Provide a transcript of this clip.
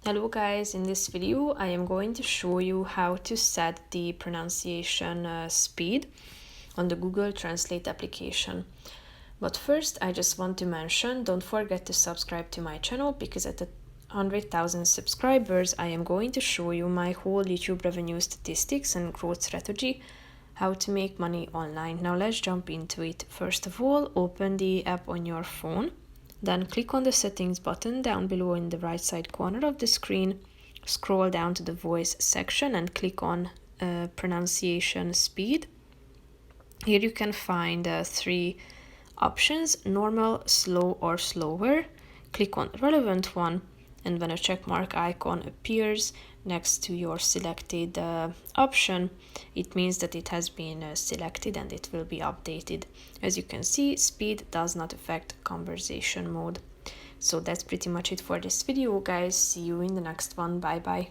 Hello guys, in this video I am going to show you how to set the pronunciation speed on the Google Translate application. But first I just want to mention, don't forget to subscribe to my channel because at 100,000 subscribers I am going to show you my whole YouTube revenue statistics and growth strategy, how to make money online. Now let's jump into it. First of all, open the app on your phone. Then click on the settings button down below in the right side corner of the screen. Scroll down to the voice section and click on pronunciation speed. Here you can find three options: normal, slow, or slower. Click on the relevant one, and when a check mark icon appears next to your selected option, it means that it has been selected and it will be updated. As you can see, speed does not affect conversation mode. So that's pretty much it for this video, guys. See you in the next one. Bye bye.